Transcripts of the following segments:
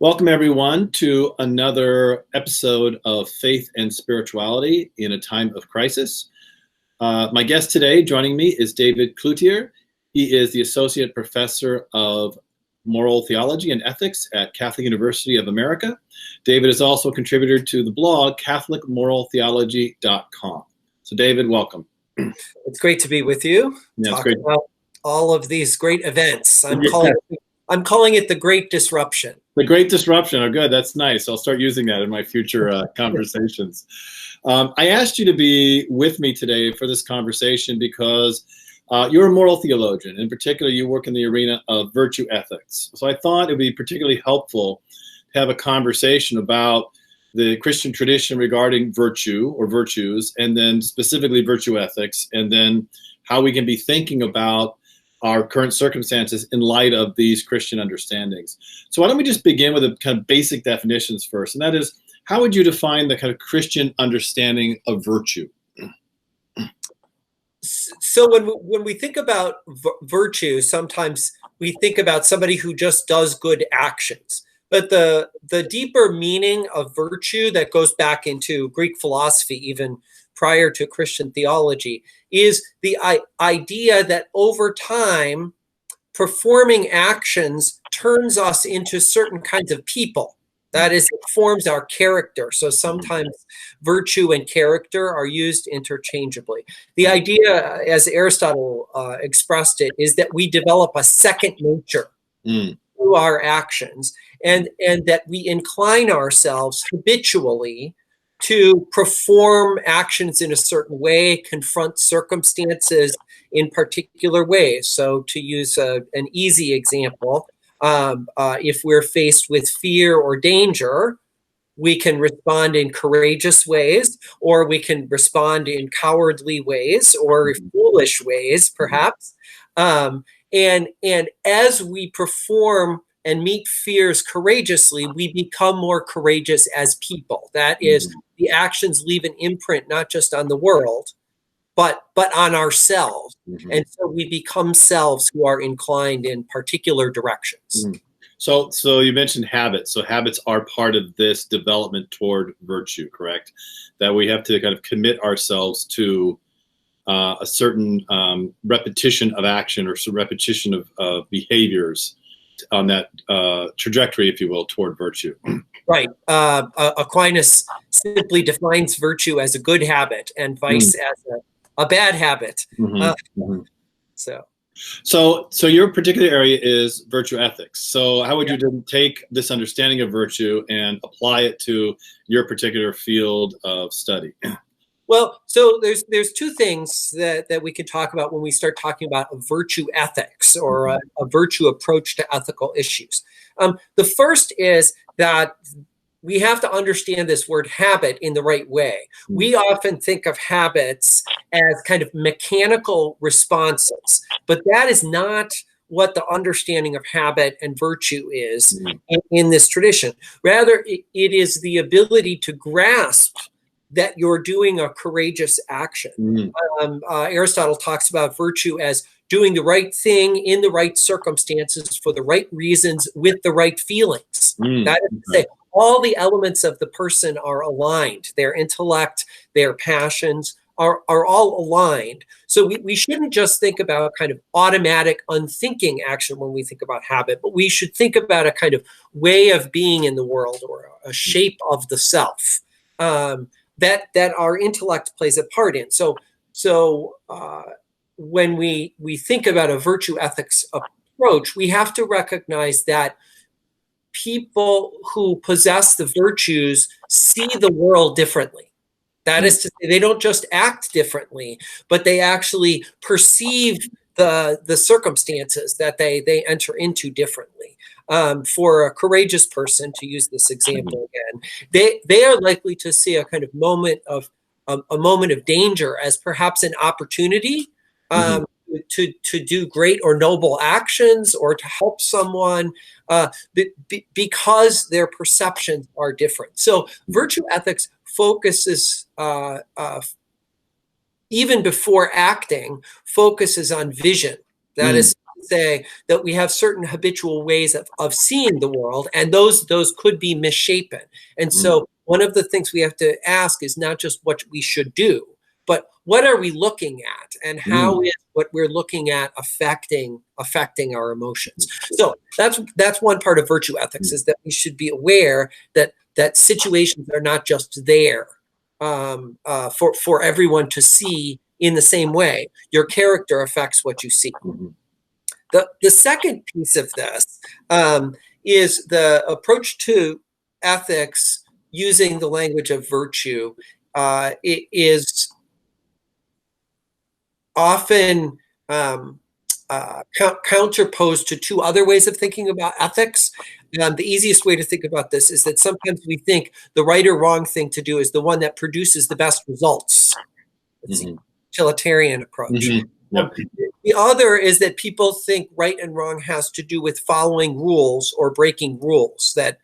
Welcome, everyone, to another episode of Faith and Spirituality in a Time of Crisis. My guest today joining me is David Cloutier. He is the Associate Professor of Moral Theology and Ethics at Catholic University of America. David is also a contributor to the blog CatholicMoralTheology.com. So, David, welcome. It's great to be with you. Yeah, Talk about all of these great events. I'm calling it the Great Disruption. The Great Disruption. Oh, good. That's nice. I'll start using that in my future conversations. I asked you to be with me today for this conversation because you're a moral theologian. In particular, you work in the arena of virtue ethics. So I thought it would be particularly helpful to have a conversation about the Christian tradition regarding virtue or virtues, and then specifically virtue ethics, and then how we can be thinking about our current circumstances in light of these Christian understandings. So why don't we just begin with the kind of basic definitions first, and that is, how would you define the kind of Christian understanding of virtue? So when we think about virtue, sometimes we think about somebody who just does good actions. But the deeper meaning of virtue that goes back into Greek philosophy, even prior to Christian theology, is the idea that over time, performing actions turns us into certain kinds of people. That is, it forms our character. So sometimes virtue and character are used interchangeably. The idea, as Aristotle expressed it, is that we develop a second nature through our actions, and that we incline ourselves habitually to perform actions in a certain way, confront circumstances in particular ways. So to use an easy example, if we're faced with fear or danger, we can respond in courageous ways, or we can respond in cowardly ways, or foolish ways, perhaps. And as we perform and meet fears courageously, we become more courageous as people. That is, the actions leave an imprint not just on the world, but on ourselves. And so we become selves who are inclined in particular directions. So you mentioned habits. So habits are part of this development toward virtue, correct? That we have to kind of commit ourselves to a certain repetition of action or some repetition of behaviors on that trajectory, if you will, toward virtue. Right. Aquinas simply defines virtue as a good habit and vice as a bad habit. So your particular area is virtue ethics. So how would you then take this understanding of virtue and apply it to your particular field of study? Well, so there's two things that we can talk about when we start talking about a virtue ethics or a virtue approach to ethical issues. The first is that we have to understand this word habit in the right way. We often think of habits as kind of mechanical responses, but that is not what the understanding of habit and virtue is in this tradition. Rather, it is the ability to grasp that you're doing a courageous action. Aristotle talks about virtue as doing the right thing in the right circumstances for the right reasons with the right feelings. That is to say, all the elements of the person are aligned. Their intellect, their passions are all aligned. So we shouldn't just think about kind of automatic, unthinking action when we think about habit, but we should think about a kind of way of being in the world or a shape of the self. That our intellect plays a part in. So when we think about a virtue ethics approach, we have to recognize that people who possess the virtues see the world differently. That is to say, they don't just act differently, but they actually perceive the circumstances that they enter into differently. For a courageous person, to use this example again, they are likely to see a kind of moment of danger as perhaps an opportunity to do great or noble actions or to help someone because their perceptions are different. So virtue ethics focuses, even before acting, focuses on vision. That is to say that we have certain habitual ways of seeing the world, and those could be misshapen. And so one of the things we have to ask is not just what we should do, but what are we looking at, and how is what we're looking at affecting our emotions. So that's one part of virtue ethics, is that we should be aware that situations are not just there for everyone to see in the same way. Your character affects what you see. The second piece of this is the approach to ethics using the language of virtue. It is often counterposed to two other ways of thinking about ethics. The easiest way to think about this is that sometimes we think the right or wrong thing to do is the one that produces the best results. It's the utilitarian approach. The other is that people think right and wrong has to do with following rules or breaking rules, that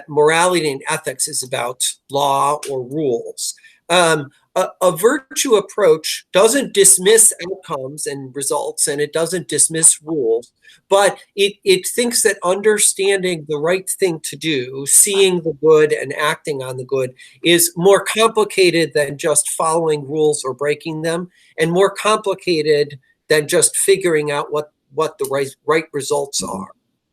morality and ethics is about law or rules. A virtue approach doesn't dismiss outcomes and results, and it doesn't dismiss rules, but it thinks that understanding the right thing to do, seeing the good and acting on the good, is more complicated than just following rules or breaking them, and more complicated than just figuring out what the right results are.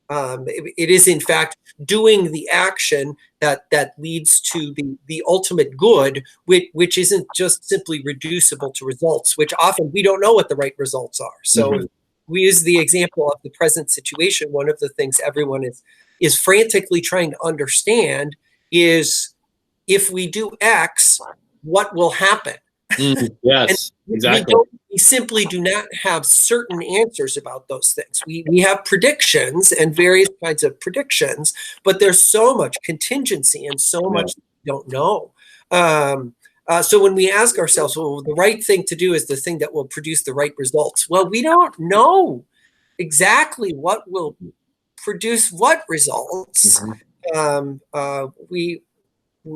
It is, in fact, doing the action that leads to the ultimate good, which isn't just simply reducible to results, which often we don't know what the right results are. So if we use the example of the present situation, one of the things everyone is frantically trying to understand is, if we do X, what will happen? Yes, exactly. We simply do not have certain answers about those things. We have predictions and various kinds of predictions, but there's so much contingency and so much we don't know. So when we ask ourselves, well, the right thing to do is the thing that will produce the right results. Well, we don't know exactly what will produce what results.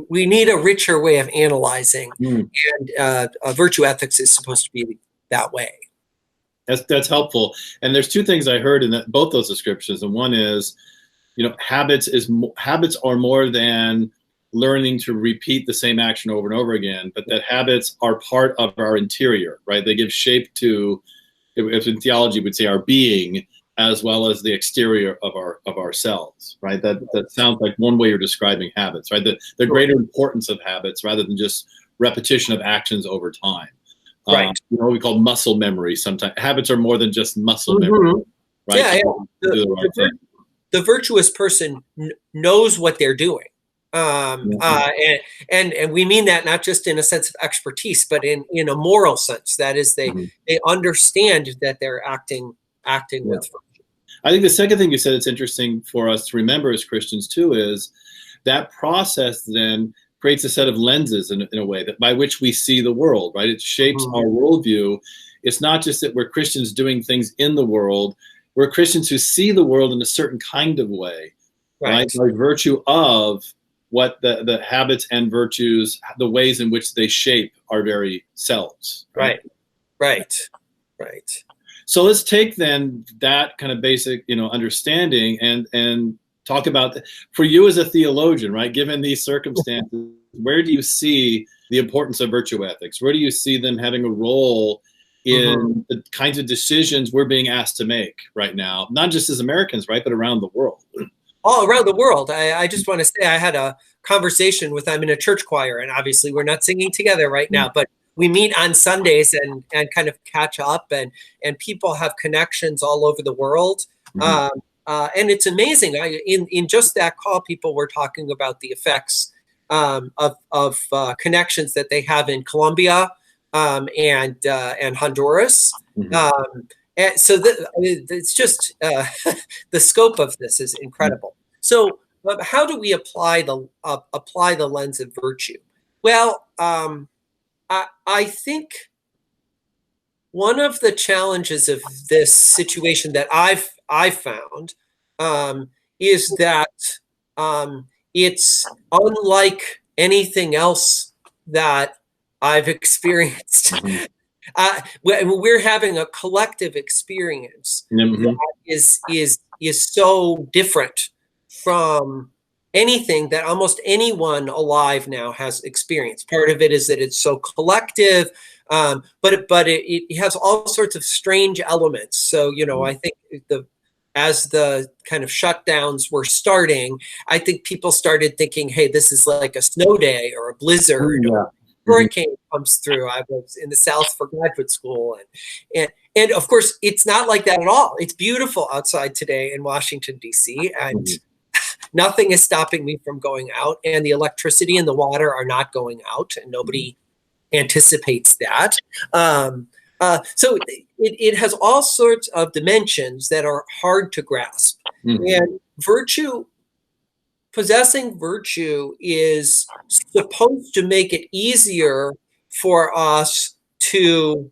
We need a richer way of analyzing, and virtue ethics is supposed to be that way. That's helpful. And there's two things I heard in both those descriptions, and one is, habits are more than learning to repeat the same action over and over again, but that habits are part of our interior, right? They give shape to, if in theology we'd say, our being, as well as the exterior of ourselves, right? That sounds like one way you're describing habits, right? The greater importance of habits rather than just repetition of actions over time. Right. What we call muscle memory. Sometimes habits are more than just muscle memory, right? The virtuous person knows what they're doing. And we mean that not just in a sense of expertise, but in a moral sense. That is, they understand that they're acting with virtue. I think the second thing you said that's interesting for us to remember as Christians too is that process then creates a set of lenses in a way that by which we see the world, right? It shapes our worldview. It's not just that we're Christians doing things in the world. We're Christians who see the world in a certain kind of way, right? By virtue of what the habits and virtues, the ways in which they shape our very selves. Right. So let's take then that kind of basic, understanding and talk about, for you as a theologian, right? Given these circumstances, where do you see the importance of virtue ethics? Where do you see them having a role in the kinds of decisions we're being asked to make right now, not just as Americans, right, but around the world? All around the world. I just want to say I had a conversation I'm in a church choir, and obviously we're not singing together right now, but we meet on Sundays and kind of catch up, and people have connections all over the world. And it's amazing. In just that call, people were talking about the effects of connections that they have in Colombia and Honduras. And so it's just the scope of this is incredible. So how do we apply the lens of virtue? Well, I think one of the challenges of this situation that I've found is that it's unlike anything else that I've experienced. We're having a collective experience that is so different from anything that almost anyone alive now has experienced. Part of it is that it's so collective, but it has all sorts of strange elements. So, I think as the kind of shutdowns were starting, I think people started thinking, hey, this is like a snow day or a blizzard or a hurricane comes through. I was in the South for graduate school, and of course, it's not like that at all. It's beautiful outside today in Washington, D.C., and nothing is stopping me from going out, and the electricity and the water are not going out, and nobody anticipates that. So it has all sorts of dimensions that are hard to grasp. And possessing virtue is supposed to make it easier for us to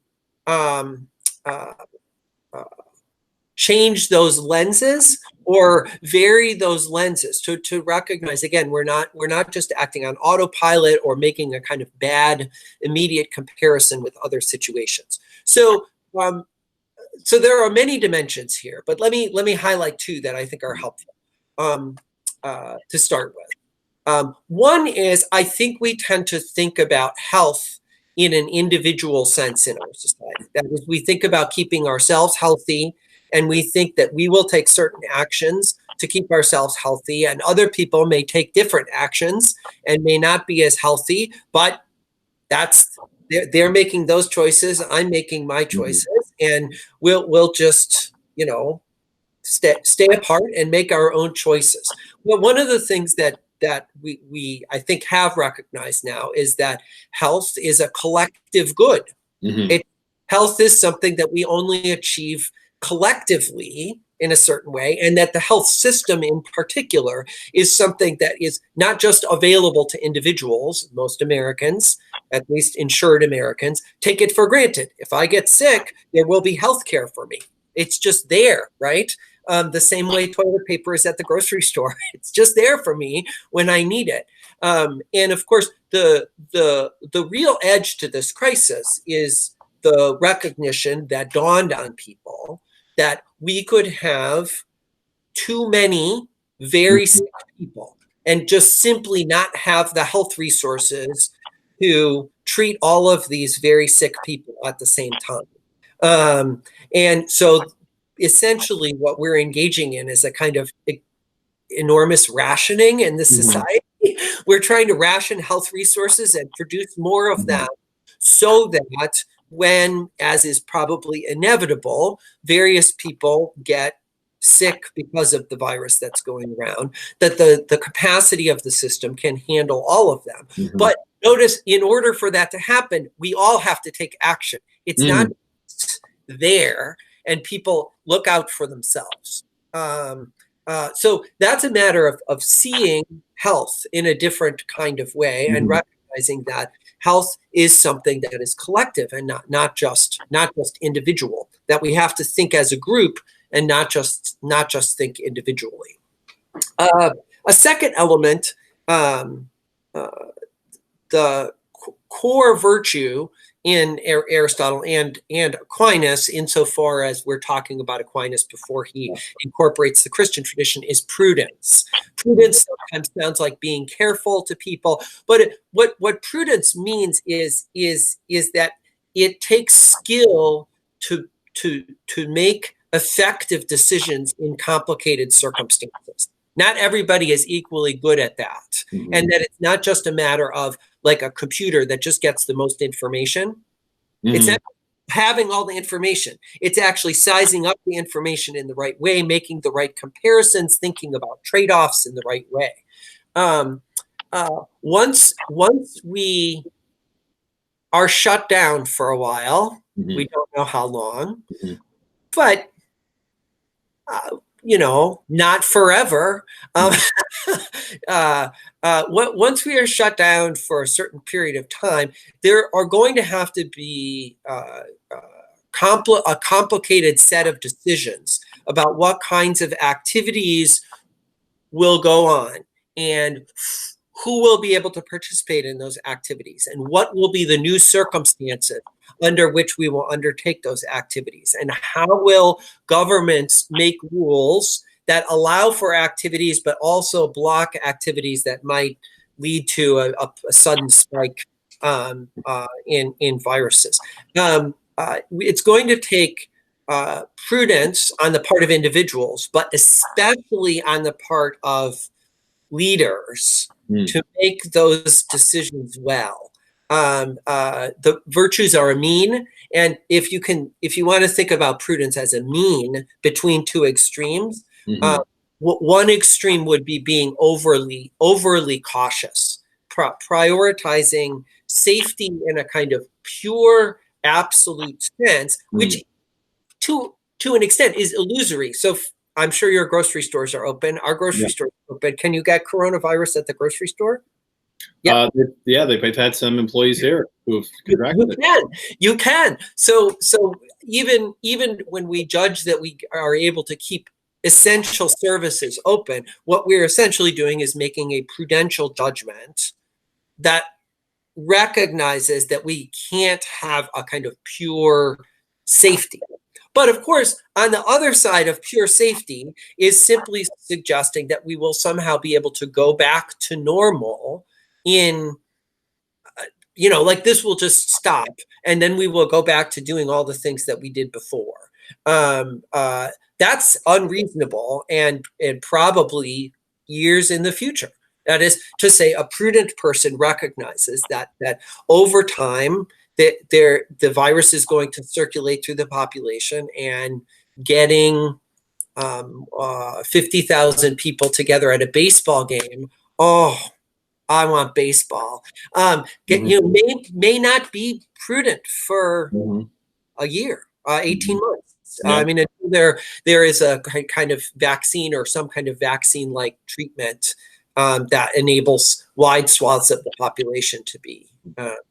change those lenses or vary those lenses to recognize, again, we're not just acting on autopilot or making a kind of bad immediate comparison with other situations. So there are many dimensions here, but let me highlight two that I think are helpful to start with. One is, I think we tend to think about health in an individual sense in our society. That is, we think about keeping ourselves healthy, and we think that we will take certain actions to keep ourselves healthy, and other people may take different actions and may not be as healthy, but they're making those choices. I'm making my choices, and we'll just stay apart and make our own choices. Well, one of the things that we I think have recognized now is that health is a collective good. Health is something that we only achieve collectively in a certain way, and that the health system in particular is something that is not just available to individuals. Most Americans, at least insured Americans, take it for granted. If I get sick, there will be health care for me. It's just there, right? The same way toilet paper is at the grocery store. It's just there for me when I need it. And of course, the real edge to this crisis is the recognition that dawned on people that we could have too many very sick people and just simply not have the health resources to treat all of these very sick people at the same time. And so essentially what we're engaging in is a kind of enormous rationing in this society. We're trying to ration health resources and produce more of them so that when, as is probably inevitable, various people get sick because of the virus that's going around, that the capacity of the system can handle all of them. But notice, in order for that to happen, we all have to take action. It's not there, and people look out for themselves. So that's a matter of seeing health in a different kind of way and recognizing that health is something that is collective and not just individual, that we have to think as a group and not just think individually. A second element, the core virtue in Aristotle and Aquinas, insofar as we're talking about Aquinas before he incorporates the Christian tradition, is prudence. Prudence sometimes sounds like being careful to people, but what prudence means is that it takes skill to make effective decisions in complicated circumstances. Not everybody is equally good at that, and that it's not just a matter of like a computer that just gets the most information. It's not having all the information. It's actually sizing up the information in the right way, making the right comparisons, thinking about trade-offs in the right way. Once we are shut down for a while, we don't know how long, but not forever. Once we are shut down for a certain period of time, there are going to have to be a complicated set of decisions about what kinds of activities will go on and who will be able to participate in those activities and what will be the new circumstances under which we will undertake those activities? And how will governments make rules that allow for activities, but also block activities that might lead to a sudden spike in viruses? It's going to take prudence on the part of individuals, but especially on the part of leaders to make those decisions well. The virtues are a mean, and if you want to think about prudence as a mean between two extremes, one extreme would be being overly cautious, prioritizing safety in a kind of pure, absolute sense, which to an extent is illusory. So I'm sure your grocery stores are open. Our grocery stores are open. Can you get coronavirus at the grocery store? Yeah, they've had some employees here who've contracted it. You can. So even when we judge that we are able to keep essential services open, what we're essentially doing is making a prudential judgment that recognizes that we can't have a kind of pure safety. But of course, on the other side of pure safety is simply suggesting that we will somehow be able to go back to normal in, like this will just stop, and then we will go back to doing all the things that we did before. That's unreasonable and probably years in the future. That is to say, a prudent person recognizes that over time, the virus is going to circulate through the population, and getting 50,000 people together at a baseball game, I want baseball, may not be prudent for a year, 18 months. I mean, there is a kind of vaccine or some kind of vaccine-like treatment that enables wide swaths of the population to be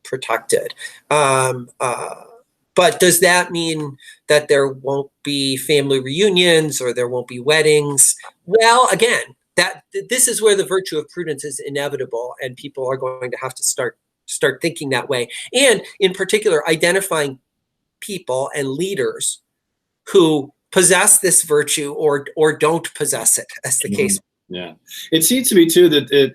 protected. But does that mean that there won't be family reunions or there won't be weddings? Well, again, this is where the virtue of prudence is inevitable, and people are going to have to start thinking that way. And in particular, identifying people and leaders who possess this virtue or don't possess it, as the case. Yeah, it seems to me too that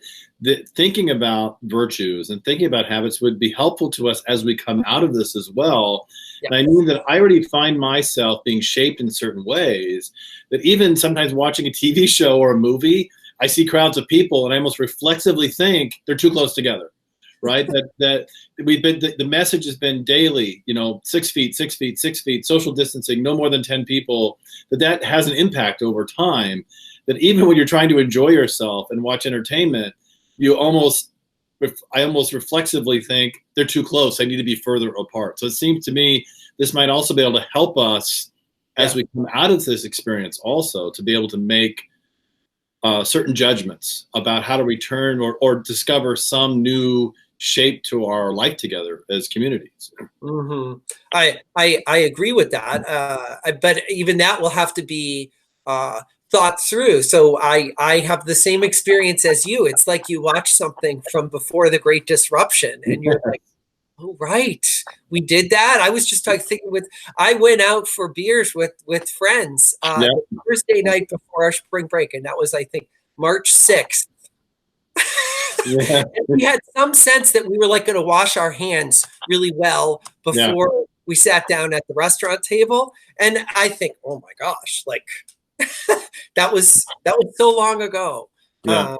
thinking about virtues and thinking about habits would be helpful to us as we come out of this as well. Yeah. And I knew that I already find myself being shaped in certain ways, that even sometimes watching a TV show or a movie, I see crowds of people and I almost reflexively think they're too close together, right? that the message has been daily, 6 feet, 6 feet, 6 feet, social distancing, no more than 10 people, that has an impact over time. That even when you're trying to enjoy yourself and watch entertainment, I almost reflexively think they're too close. I need to be further apart. So it seems to me this might also be able to help us as we come out of this experience also to be able to make certain judgments about how to return or discover some new shape to our life together as communities. I agree with that. But even that will have to be thought through. So I have the same experience as you. It's like you watch something from before the Great Disruption and you're like, oh, right, we did that. I was just thinking I went out for beers with friends Thursday night before our spring break. And that was, I think, March 6th. And we had some sense that we were going to wash our hands really well before we sat down at the restaurant table. And I think, oh my gosh, that was so long ago. But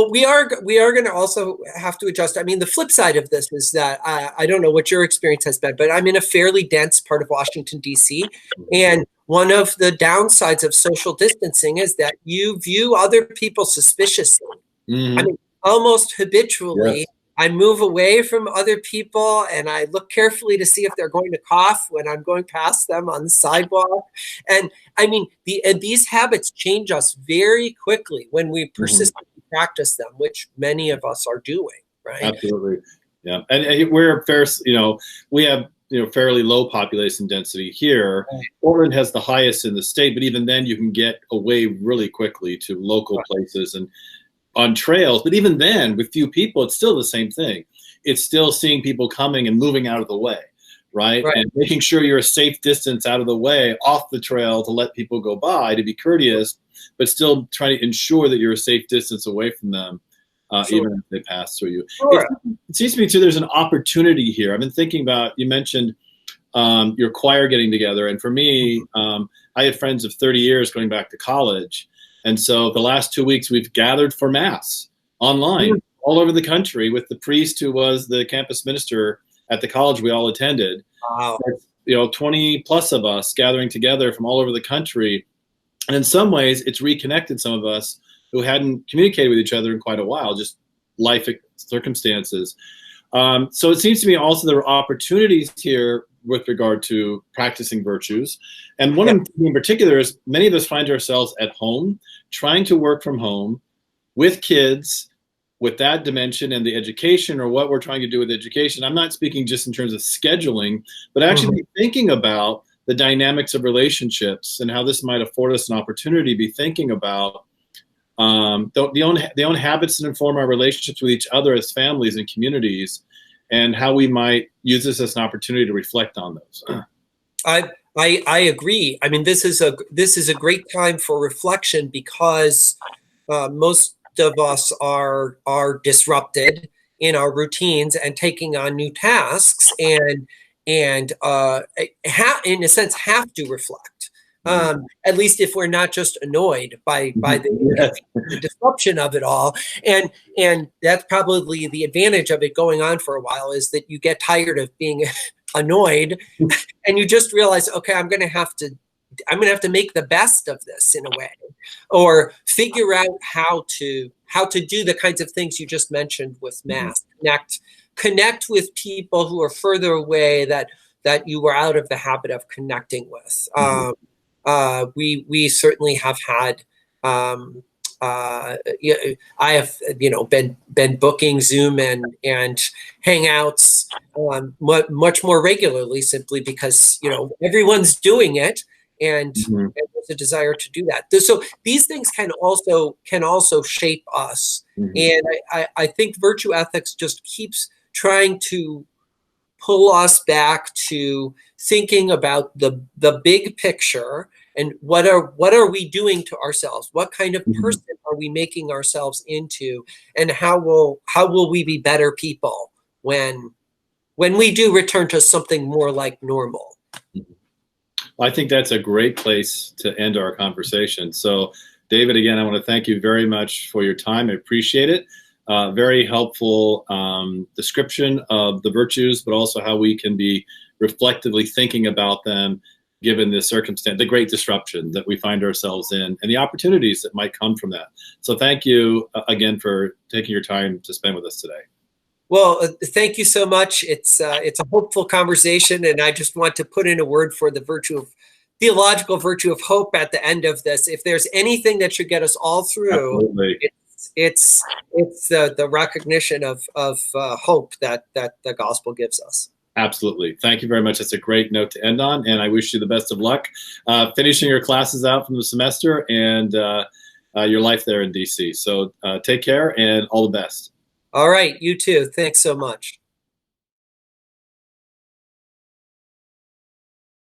we are going to also have to adjust. I mean, the flip side of this is that I don't know what your experience has been, but I'm in a fairly dense part of Washington, D.C. And one of the downsides of social distancing is that you view other people suspiciously. I mean, almost habitually. Yes. I move away from other people and I look carefully to see if they're going to cough when I'm going past them on the sidewalk. And I mean, these habits change us very quickly when we persistently practice them, which many of us are doing, right? Absolutely. Yeah. And we're we have, fairly low population density here. Portland has the highest in the state, but even then you can get away really quickly to local places and on trails. But even then, with few people, it's still the same thing. it's still seeing people coming and moving out of the way, right? Right. And making sure you're a safe distance out of the way, off the trail, to let people go by, to be courteous, but still trying to ensure that you're a safe distance away from them, Sure. even if they pass through you. Sure. It seems to me too, there's an opportunity here. I've been thinking about, you mentioned your choir getting together. And for me, I had friends of 30 years going back to college. And so the last 2 weeks we've gathered for Mass online all over the country with the priest who was the campus minister at the college we all attended. Wow. 20 plus of us gathering together from all over the country. And in some ways it's reconnected some of us who hadn't communicated with each other in quite a while, just life circumstances. So it seems to me also there are opportunities here with regard to practicing virtues. And one of them in particular is many of us find ourselves at home, trying to work from home with kids, with that dimension and the education, or what we're trying to do with education. I'm not speaking just in terms of scheduling, but actually thinking about the dynamics of relationships and how this might afford us an opportunity to be thinking about the own habits that inform our relationships with each other as families and communities, and how we might use this as an opportunity to reflect on those. I agree. I mean, this is a great time for reflection, because most of us are disrupted in our routines and taking on new tasks, and in a sense have to reflect. At least if we're not just annoyed by the disruption of it all. And that's probably the advantage of it going on for a while, is that you get tired of being annoyed and you just realize, okay, I'm going to have to make the best of this in a way, or figure out how to do the kinds of things you just mentioned with Mass. Connect with people who are further away that you were out of the habit of connecting with. We certainly have had. I have been booking Zoom and Hangouts much more regularly, simply because everyone's doing it, and there's a desire to do that. So these things can also shape us, and I think virtue ethics just keeps trying to pull us back to thinking about the big picture, and what are we doing to ourselves? What kind of person are we making ourselves into, and how will we be better people when we do return to something more like normal? Well, I think that's a great place to end our conversation. So, David, again, I want to thank you very much for your time. I appreciate it. Very helpful description of the virtues, but also how we can be reflectively thinking about them given the circumstance, the great disruption that we find ourselves in, and the opportunities that might come from that. So thank you again for taking your time to spend with us today. Well, thank you so much. It's a hopeful conversation, and I just want to put in a word for the theological virtue of hope at the end of this. If there's anything that should get us all through, it's the recognition of hope that the gospel gives us. Absolutely. Thank you very much. That's a great note to end on, and I wish you the best of luck finishing your classes out from the semester and your life there in DC. So take care and all the best. All right. You too. Thanks so much.